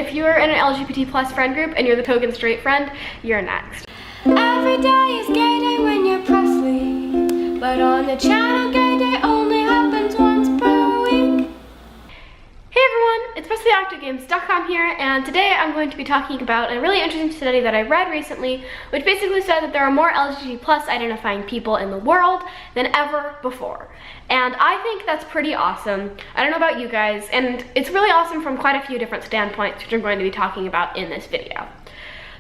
If you're in an LGBT plus friend group and you're the token straight friend, you're next. Every day is gay day when you're Presley, but on the channel gay day only happens once per week. Hey everyone, it's PresleyActiveGames.com here, and today I'm going to be talking about a really interesting study that I read recently, which basically said that there are more LGBT plus identifying people in the world than ever before. And I think that's pretty awesome. I don't know about you guys, and it's really awesome from quite a few different standpoints, which I'm going to be talking about in this video.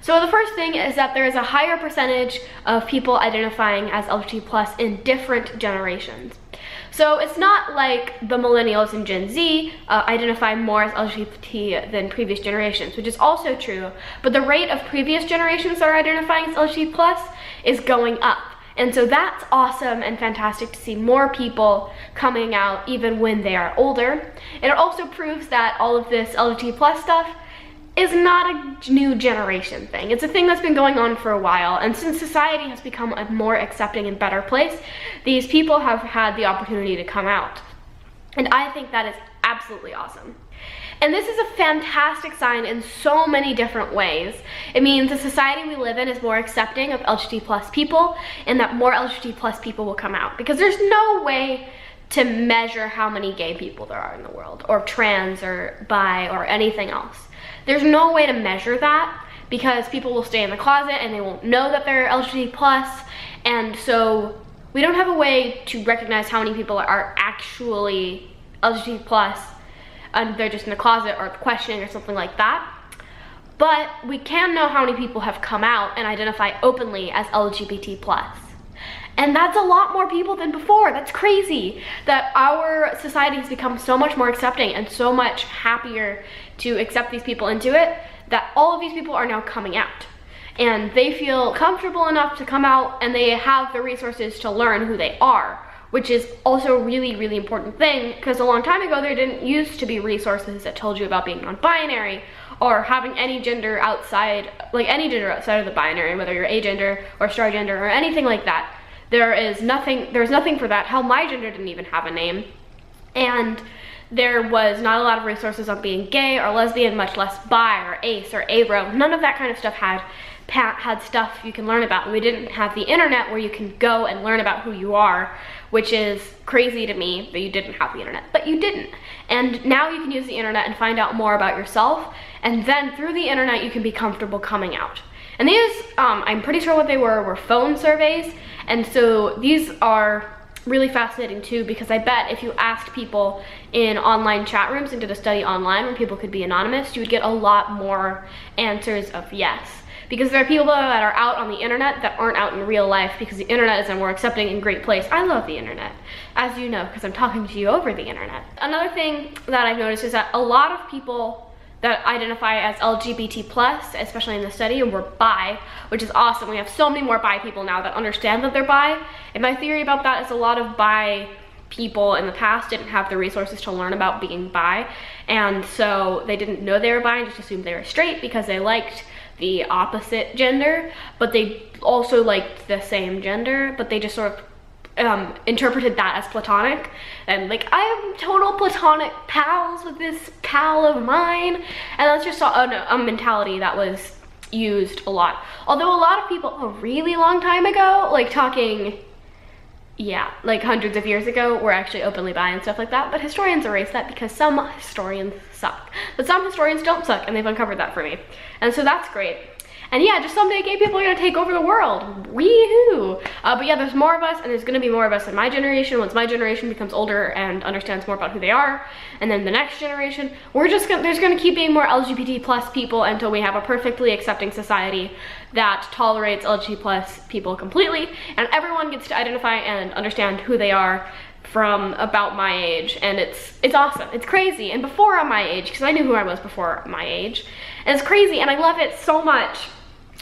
So the first thing is that there is a higher percentage of people identifying as LGBT plus in different generations. So it's not like the millennials and Gen Z identify more as LGBT than previous generations, which is also true, but the rate of previous generations that are identifying as LGBT plus is going up. And so that's awesome and fantastic to see more people coming out even when they are older. And it also proves that all of this LGBT plus stuff is not a new generation thing. It's a thing that's been going on for a while, and since society has become a more accepting and better place, these people have had the opportunity to come out. And I think that is absolutely awesome. And this is a fantastic sign in so many different ways. It means the society we live in is more accepting of LGBT plus people, and that more LGBT plus people will come out, because there's no way to measure how many gay people there are in the world, or trans, or bi, or anything else. There's no way to measure that, because people will stay in the closet and they won't know that they're LGBT plus, and so we don't have a way to recognize how many people are actually LGBT plus, and they're just in the closet or questioning or something like that. But we can know how many people have come out and identify openly as LGBT plus. And that's a lot more people than before. That's crazy that our society has become so much more accepting and so much happier to accept these people into it, that all of these people are now coming out. And they feel comfortable enough to come out, and they have the resources to learn who they are, which is also a really, really important thing, because a long time ago there didn't used to be resources that told you about being non-binary or having any gender outside, like any gender outside of the binary, whether you're agender or star gender or anything like that. There's nothing for that. Hell, my gender didn't even have a name. And there was not a lot of resources on being gay or lesbian, much less bi or ace or abro. None of that kind of stuff had stuff you can learn about. And we didn't have the internet where you can go and learn about who you are, which is crazy to me that you didn't have the internet, but you didn't. And now you can use the internet and find out more about yourself, and then through the internet you can be comfortable coming out. And these, I'm pretty sure what they were phone surveys, and so these are really fascinating too, because I bet if you asked people in online chat rooms and did a study online where people could be anonymous, you would get a lot more answers of yes. Because there are people that are out on the internet that aren't out in real life, because the internet is a more accepting and great place. I love the internet, as you know, because I'm talking to you over the internet. Another thing that I've noticed is that a lot of people that identify as LGBT plus, especially in the study, were bi, which is awesome. We have so many more bi people now that understand that they're bi. And my theory about that is a lot of bi people in the past didn't have the resources to learn about being bi, and so they didn't know they were bi and just assumed they were straight because they liked the opposite gender, but they also liked the same gender, but they just sort of interpreted that as platonic, and like, I have total platonic pals with this pal of mine, and that's just a mentality that was used a lot. Although a lot of people a really long time ago, like talking, yeah, like hundreds of years ago, were actually openly bi and stuff like that, but historians erase that because some historians suck. But some historians don't suck, and they've uncovered that for me. And so that's great. And yeah, just someday gay people are gonna take over the world. Wee-hoo! But yeah, there's more of us, and there's gonna be more of us in my generation. Once my generation becomes older and understands more about who they are, and then the next generation, there's gonna keep being more LGBT plus people until we have a perfectly accepting society that tolerates LGBT plus people completely, and everyone gets to identify and understand who they are from about my age, and it's awesome. It's crazy. And before my age, because I knew who I was before my age, and it's crazy, and I love it so much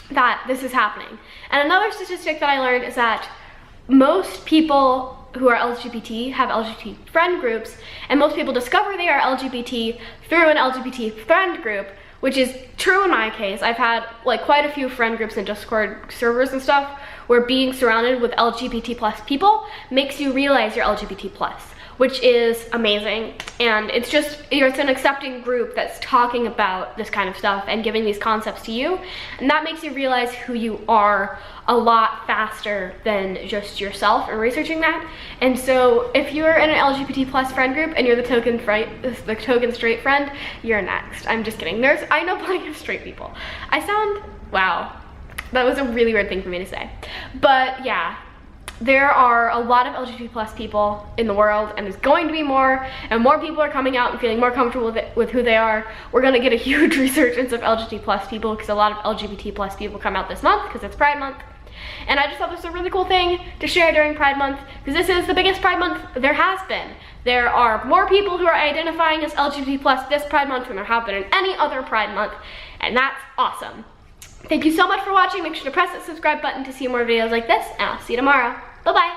that this is happening. And another statistic that I learned is that most people who are LGBT have LGBT friend groups, and most people discover they are LGBT through an LGBT friend group, which is true in my case. I've had like quite a few friend groups and Discord servers and stuff where being surrounded with LGBT plus people makes you realize you're LGBT plus, which is amazing. And it's an accepting group that's talking about this kind of stuff and giving these concepts to you. And that makes you realize who you are a lot faster than just yourself and researching that. And so if you're in an LGBT plus friend group and you're the token straight friend, you're next. I'm just kidding. I know plenty of straight people. Wow, that was a really weird thing for me to say. But yeah, there are a lot of LGBT plus people in the world, and there's going to be more, and more people are coming out and feeling more comfortable with who they are. We're gonna get a huge resurgence of LGBT plus people because a lot of LGBT plus people come out this month because it's Pride Month. And I just thought this was a really cool thing to share during Pride Month, because this is the biggest Pride Month there has been. There are more people who are identifying as LGBT plus this Pride Month than there have been in any other Pride Month, and that's awesome. Thank you so much for watching. Make sure to press that subscribe button to see more videos like this, and I'll see you tomorrow. Bye-bye.